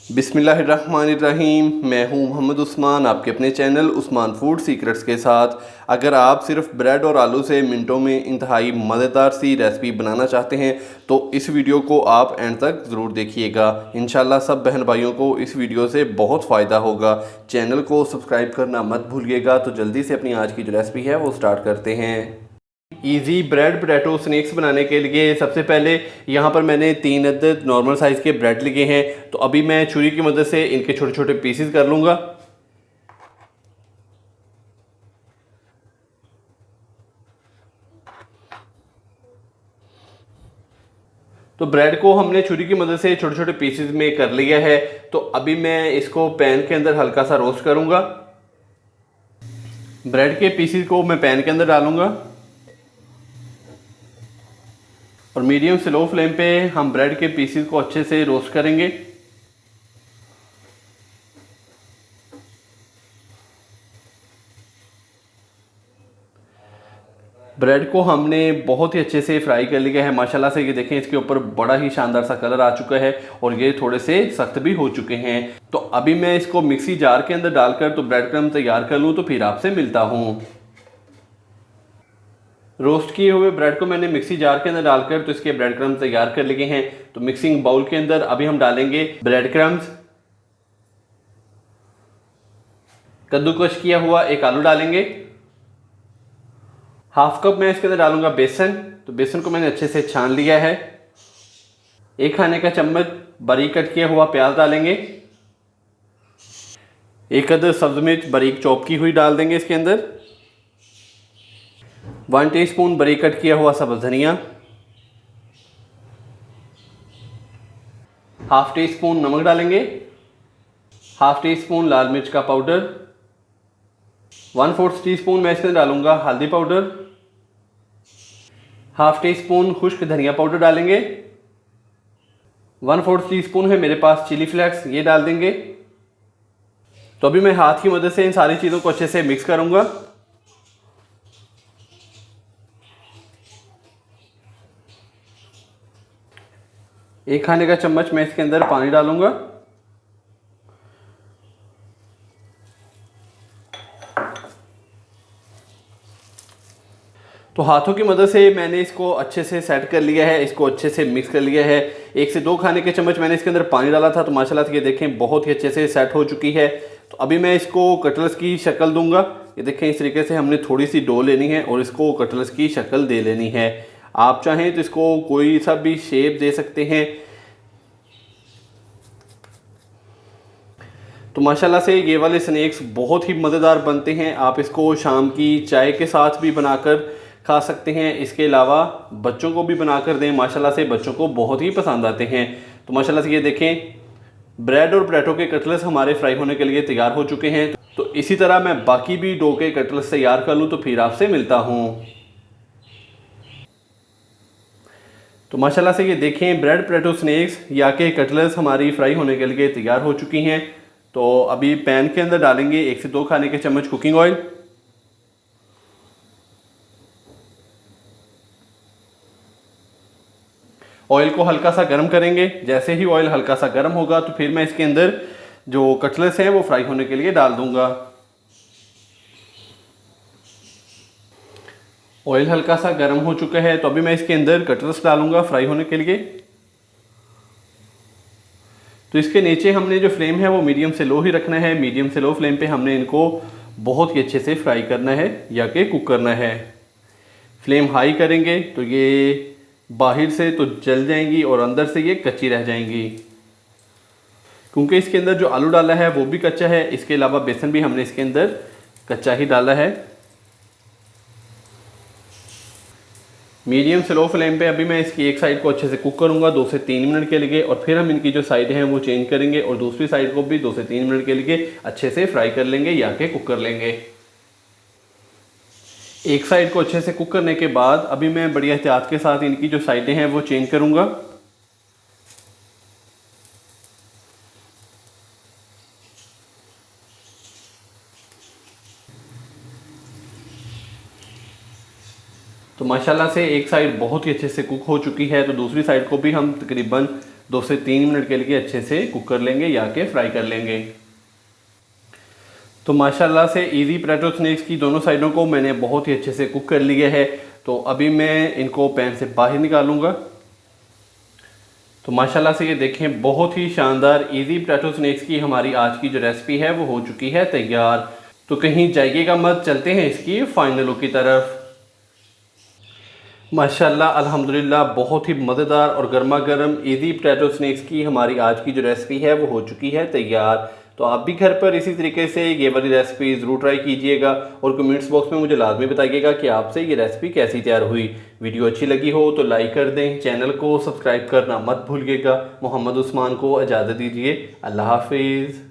बिस्मिल्लाहिर्रहमानिर्रहीम। मैं हूं मोहम्मद उस्मान, आपके अपने चैनल उस्मान फूड सीक्रेट्स के साथ। अगर आप सिर्फ ब्रेड और आलू से मिनटों में इंतहाई मज़ेदार सी रेसिपी बनाना चाहते हैं तो इस वीडियो को आप एंड तक ज़रूर देखिएगा। इंशाल्लाह सब बहन भाइयों को इस वीडियो से बहुत फ़ायदा होगा। चैनल को सब्सक्राइब करना मत भूलिएगा। तो जल्दी से अपनी आज की जो रेसिपी है वो स्टार्ट करते हैं। इजी ब्रेड पोटैटो स्नैक्स बनाने के लिए सबसे पहले यहाँ पर मैंने 3 अदद नॉर्मल साइज़ के ब्रेड लिए हैं। तो अभी मैं छुरी की मदद से इनके छोटे छोटे पीसेस कर लूँगा। तो ब्रेड को हमने छुरी की मदद से छोटे छोटे पीसेस में कर लिया है। तो अभी मैं इसको पैन के अंदर हल्का सा रोस्ट करूँगा। ब्रेड के पीसेस को मैं पैन के अंदर डालूँगा और मीडियम से लो फ्लेम पे हम ब्रेड के पीसेस को अच्छे से रोस्ट करेंगे। ब्रेड को हमने बहुत ही अच्छे से फ्राई कर लिया है माशाल्लाह से। ये देखें, इसके ऊपर बड़ा ही शानदार सा कलर आ चुका है और ये थोड़े से सख्त भी हो चुके हैं। तो अभी मैं इसको मिक्सी जार के अंदर डालकर तो ब्रेड क्रम्ब तैयार कर लूँ, तो फिर आपसे मिलता हूँ। रोस्ट किए हुए ब्रेड को मैंने मिक्सी जार के अंदर डालकर तो इसके ब्रेड क्रम्ब तैयार कर लिए हैं। तो मिक्सिंग बाउल के अंदर अभी हम डालेंगे ब्रेड क्रम्ब्स, कद्दूकश किया हुआ एक आलू डालेंगे, हाफ कप मैं इसके अंदर डालूंगा बेसन। तो बेसन को मैंने अच्छे से छान लिया है। 1 खाने का चम्मच बारीक कट किया हुआ प्याज डालेंगे। 1 अदद सब्ज मिर्च बारीक चॉप की हुई डाल देंगे इसके अंदर। 1 टीस्पून बारीक कट किया हुआ सब्ज धनिया, हाफ टी स्पून नमक डालेंगे, हाफ टी स्पून लाल मिर्च का पाउडर, 1/4 टीस्पून मैं इसमें डालूंगा हल्दी पाउडर, हाफ टी स्पून खुश्क धनिया पाउडर डालेंगे, 1/4 टीस्पून है मेरे पास चिली फ्लेक्स, ये डाल देंगे। तो अभी मैं हाथ की मदद से इन सारी चीज़ों को अच्छे से मिक्स करूंगा। एक खाने का चम्मच मैं इसके अंदर पानी डालूंगा। तो हाथों की मदद से मैंने इसको अच्छे से सेट कर लिया है, इसको अच्छे से मिक्स कर लिया है। 1 से 2 खाने के चम्मच मैंने इसके अंदर पानी डाला था। तो माशाल्लाह से ये देखें बहुत ही अच्छे से सेट हो चुकी है। तो अभी मैं इसको कटलेट्स की शक्ल दूंगा। ये देखें, इस तरीके से हमने थोड़ी सी डो लेनी है और इसको कटलेट्स की शक्ल दे लेनी है। आप चाहें तो इसको कोई सा भी शेप दे सकते हैं। तो माशाल्लाह से ये वाले स्नैक्स बहुत ही मज़ेदार बनते हैं। आप इसको शाम की चाय के साथ भी बनाकर खा सकते हैं। इसके अलावा बच्चों को भी बनाकर दें, माशाल्लाह से बच्चों को बहुत ही पसंद आते हैं। तो माशाल्लाह से ये देखें, ब्रेड और पोटैटो के कटलेट्स हमारे फ्राई होने के लिए तैयार हो चुके हैं। तो इसी तरह मैं बाकी भी डो के कटलेट्स तैयार कर लूँ तो फिर आपसे मिलता हूँ। तो माशाल्लाह से ये देखें, ब्रेड पोटैटो स्नैक्स या के कटलेट्स हमारी फ्राई होने के लिए तैयार हो चुकी हैं। तो अभी पैन के अंदर डालेंगे 1 से 2 खाने के चम्मच कुकिंग ऑयल। ऑयल को हल्का सा गर्म करेंगे। जैसे ही ऑयल हल्का सा गर्म होगा तो फिर मैं इसके अंदर जो कटलेट्स हैं वो फ्राई होने के लिए डाल दूंगा। ऑयल हल्का सा गर्म हो चुका है तो अभी मैं इसके अंदर कटलेट्स डालूंगा फ्राई होने के लिए। तो इसके नीचे हमने जो फ्लेम है वो मीडियम से लो ही रखना है। मीडियम से लो फ्लेम पे हमने इनको बहुत ही अच्छे से फ्राई करना है या कि कुक करना है। फ्लेम हाई करेंगे तो ये बाहर से तो जल जाएंगी और अंदर से ये कच्ची रह जाएंगी, क्योंकि इसके अंदर जो आलू डाला है वो भी कच्चा है। इसके अलावा बेसन भी हमने इसके अंदर कच्चा ही डाला है। मीडियम से लो फ्लेम पे अभी मैं इसकी एक साइड को अच्छे से कुक करूंगा 2 से 3 मिनट के लिए, और फिर हम इनकी जो साइड है वो चेंज करेंगे और दूसरी साइड को भी 2 से 3 मिनट के लिए अच्छे से फ्राई कर लेंगे या के कुक कर लेंगे। एक साइड को अच्छे से कुक करने के बाद अभी मैं बड़ी एहतियात के साथ इनकी जो साइडें हैं वो चेंज करूंगा। तो माशाल्लाह से एक साइड बहुत ही अच्छे से कुक हो चुकी है, तो दूसरी साइड को भी हम तकरीबन 2 से 3 मिनट के लिए अच्छे से कुक कर लेंगे या के फ्राई कर लेंगे। तो माशाल्लाह से इजी पोटैटो स्नैक्स की दोनों साइडों को मैंने बहुत ही अच्छे से कुक कर लिया है। तो अभी मैं इनको पैन से बाहर निकालूंगा। तो माशाल्लाह से ये देखें, बहुत ही शानदार इजी पोटैटो स्नैक्स की हमारी आज की जो रेसिपी है वो हो चुकी है तैयार। तो कहीं जाइएगा मत, चलते हैं इसकी फाइनल लुक की तरफ। माशाल्लाह अल्हम्दुलिल्लाह बहुत ही मज़ेदार और गर्मा गर्म इजी पोटैटो स्नैक्स की हमारी आज की जो रेसिपी है वो हो चुकी है तैयार। तो आप भी घर पर इसी तरीके से ये वाली रेसिपी ज़रूर ट्राई कीजिएगा और कमेंट्स बॉक्स में मुझे लाजमी बताइएगा कि आपसे ये रेसिपी कैसी तैयार हुई। वीडियो अच्छी लगी हो तो लाइक कर दें, चैनल को सब्सक्राइब करना मत भूलिएगा। मोहम्मद उस्मान को इजाज़त दीजिए। अल्लाह हाफिज़।